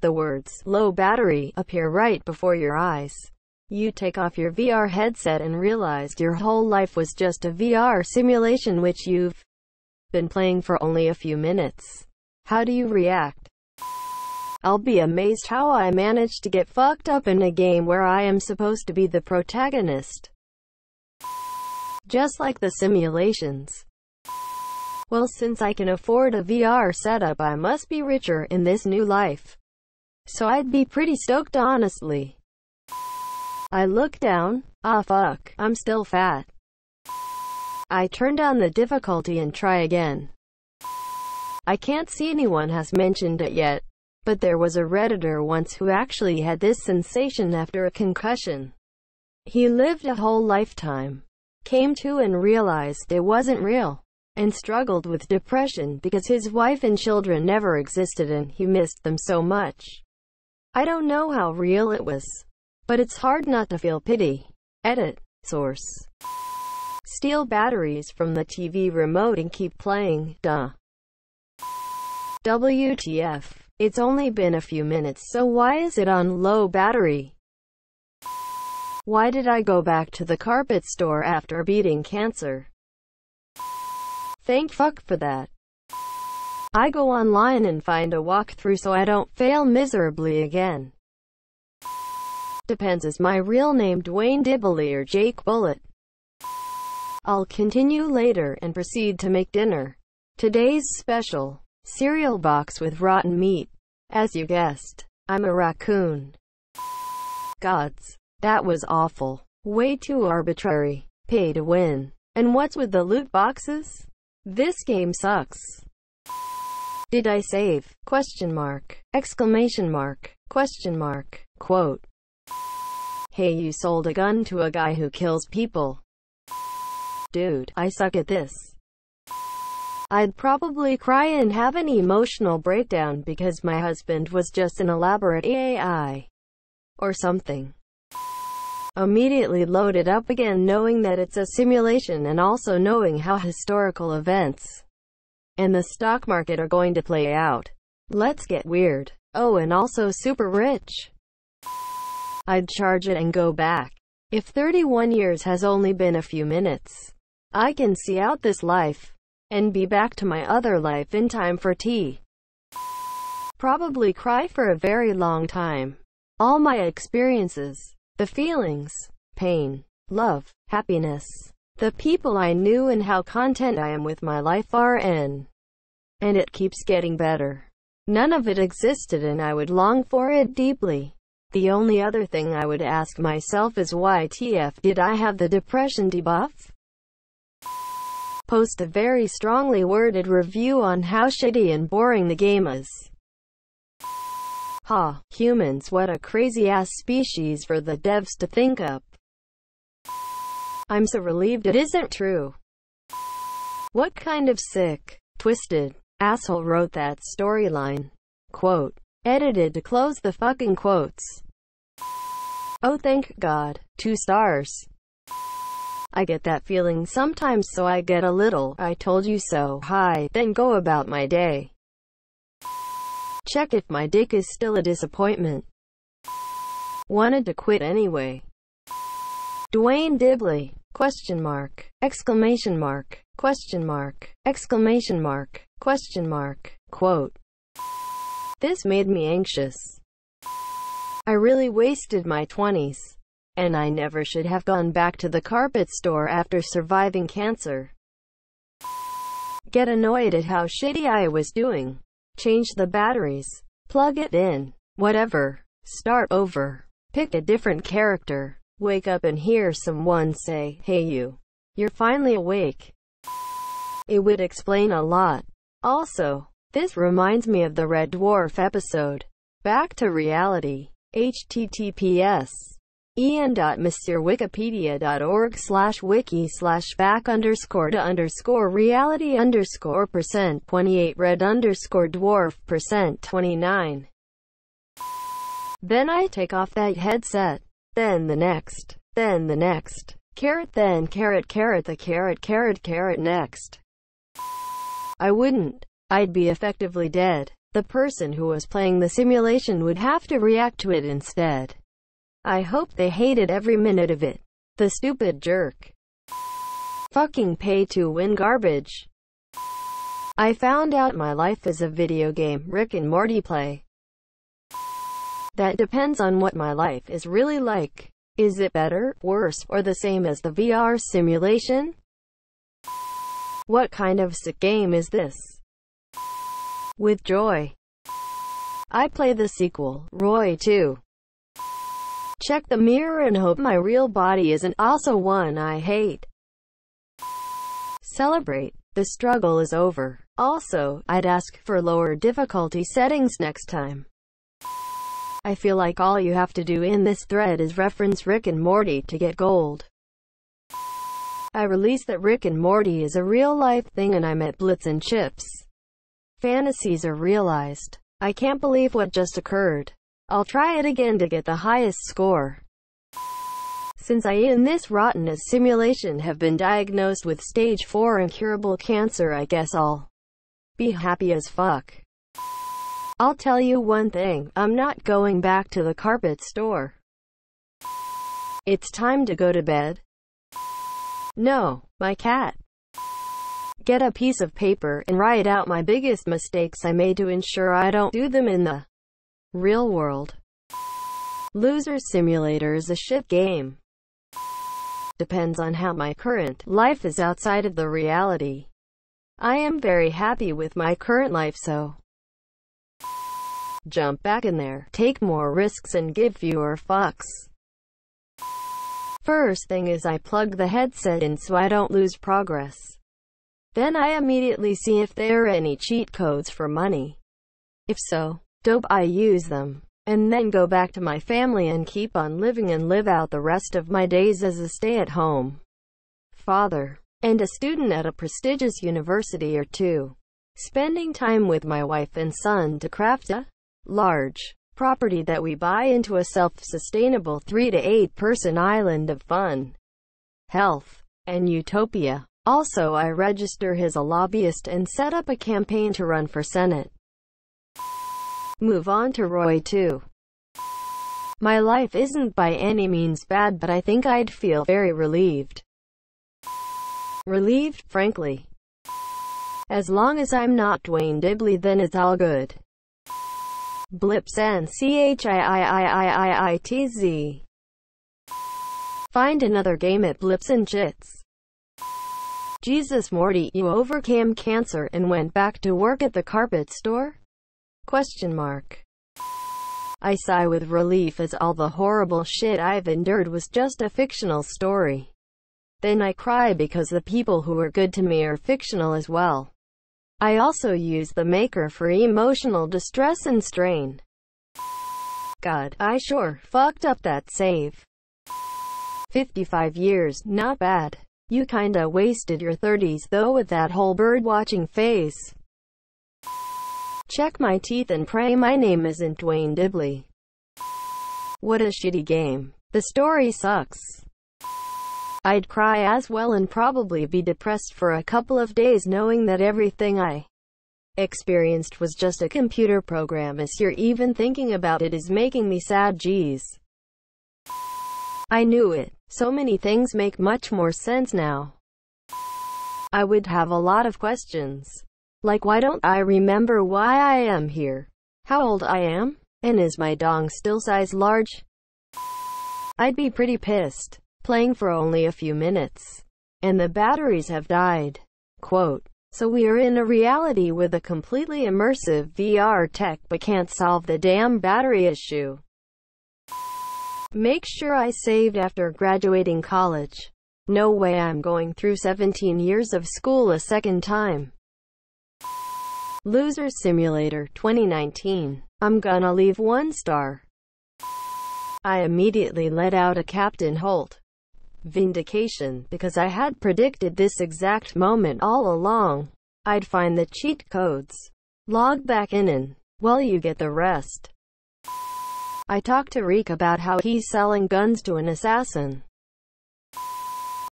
the words "low battery" appear right before your eyes. You take off your VR headset and realized your whole life was just a VR simulation which you've been playing for only a few minutes. How do you react? I'll be amazed how I managed to get fucked up in a game where I am supposed to be the protagonist. Just like the simulations. Well, since I can afford a VR setup, I must be richer in this new life. So I'd be pretty stoked, honestly. I look down. Ah fuck, I'm still fat. I turn down the difficulty and try again. I can't see anyone has mentioned it yet, but there was a Redditor once who actually had this sensation after a concussion. He lived a whole lifetime, came to and realized it wasn't real, and struggled with depression because his wife and children never existed and he missed them so much. I don't know how real it was, but it's hard not to feel pity. Edit. Source. Steal batteries from the TV remote and keep playing. Duh. WTF. It's only been a few minutes, so why is it on low battery? Why did I go back to the carpet store after beating cancer? Thank fuck for that. I go online and find a walkthrough so I don't fail miserably again. Depends, is my real name Dwayne Dibley or Jake Bullet? I'll continue later and proceed to make dinner. Today's special: cereal box with rotten meat. As you guessed, I'm a raccoon. Gods, that was awful. Way too arbitrary. Pay to win. And what's with the loot boxes? This game sucks. Did I save? Question mark. Exclamation mark. Question mark. Quote. Hey, you sold a gun to a guy who kills people. Dude, I suck at this. I'd probably cry and have an emotional breakdown because my husband was just an elaborate AI. Or something. Immediately load it up again, knowing that it's a simulation and also knowing how historical events and the stock market are going to play out. Let's get weird. Oh, and also super rich. I'd charge it and go back. If 31 years has only been a few minutes, I can see out this life and be back to my other life in time for tea. Probably cry for a very long time. All my experiences, the feelings, pain, love, happiness, the people I knew, and how content I am with my life and it keeps getting better. None of it existed and I would long for it deeply. The only other thing I would ask myself is why TF did I have the depression debuff? Post a very strongly worded review on how shitty and boring the game is. Ha, humans, what a crazy-ass species for the devs to think up. I'm so relieved it isn't true. What kind of sick, twisted asshole wrote that storyline? Quote. Edited to close the fucking quotes. Oh, thank God. 2 stars. I get that feeling sometimes, so I get a little "I told you so" high, then go about my day. Check if my dick is still a disappointment. Wanted to quit anyway. Dwayne Dibley. Question mark. Exclamation mark. Question mark. Exclamation mark. Question mark. Quote. This made me anxious. I really wasted my 20s. And I never should have gone back to the carpet store after surviving cancer. Get annoyed at how shitty I was doing. Change the batteries. Plug it in. Whatever. Start over. Pick a different character. Wake up and hear someone say, "Hey you. You're finally awake." It would explain a lot. Also, this reminds me of the Red Dwarf episode. Back to reality. https en.mrwikipedia.org/back_to_reality_%28 red_dwarf%29. Then I take off that headset. Then the next. Then the next. Then the next. I wouldn't. I'd be effectively dead. The person who was playing the simulation would have to react to it instead. I hope they hated every minute of it. The stupid jerk. Fucking pay to win garbage. I found out my life is a video game Rick and Morty play. That depends on what my life is really like. Is it better, worse, or the same as the VR simulation? What kind of sick game is this? With joy. I play the sequel, Roy 2. Check the mirror and hope my real body isn't also one I hate. Celebrate. The struggle is over. Also, I'd ask for lower difficulty settings next time. I feel like all you have to do in this thread is reference Rick and Morty to get gold. I released that Rick and Morty is a real-life thing and I'm at Blitz and Chips. Fantasies are realized. I can't believe what just occurred. I'll try it again to get the highest score. Since I in this rotten simulation have been diagnosed with stage 4 incurable cancer, I guess I'll be happy as fuck. I'll tell you one thing, I'm not going back to the carpet store. It's time to go to bed. No, my cat. Get a piece of paper and write out my biggest mistakes I made to ensure I don't do them in the real world. Loser Simulator is a shit game. Depends on how my current life is outside of the reality. I am very happy with my current life, so jump back in there, take more risks and give fewer fucks. First thing is I plug the headset in so I don't lose progress. Then I immediately see if there are any cheat codes for money. If so, dope, I use them. And then go back to my family and keep on living and live out the rest of my days as a stay-at-home father and a student at a prestigious university or two. Spending time with my wife and son to craft a large property that we buy into a self-sustainable 3 to 8 person island of fun, health, and utopia. Also, I register as a lobbyist and set up a campaign to run for Senate. Move on to Roy 2. My life isn't by any means bad, but I think I'd feel very relieved. Relieved, frankly. As long as I'm not Dwayne Dibley, then it's all good. Blips and CHIIIIIITZ. Find another game at Blips and Chits. Jesus Morty, you overcame cancer and went back to work at the carpet store? Question mark. I sigh with relief as all the horrible shit I've endured was just a fictional story. Then I cry because the people who are good to me are fictional as well. I also use the maker for emotional distress and strain. God, I sure fucked up that save. 55 years, not bad. You kinda wasted your 30s though with that whole bird-watching phase. Check my teeth and pray my name isn't Dwayne Dibley. What a shitty game. The story sucks. I'd cry as well and probably be depressed for a couple of days knowing that everything I experienced was just a computer program. As you're even thinking about it is making me sad. Geez. I knew it. So many things make much more sense now. I would have a lot of questions. Like, why don't I remember why I am here? How old I am? And is my dong still size large? I'd be pretty pissed. Playing for only a few minutes. And the batteries have died. Quote. So we are in a reality with a completely immersive VR tech but can't solve the damn battery issue. Make sure I saved after graduating college. No way I'm going through 17 years of school a second time. Loser Simulator 2019. I'm gonna leave 1 star. I immediately let out a Captain Holt vindication, because I had predicted this exact moment all along. I'd find the cheat codes, log back in and, well, you get the rest. I talked to Reek about how he's selling guns to an assassin.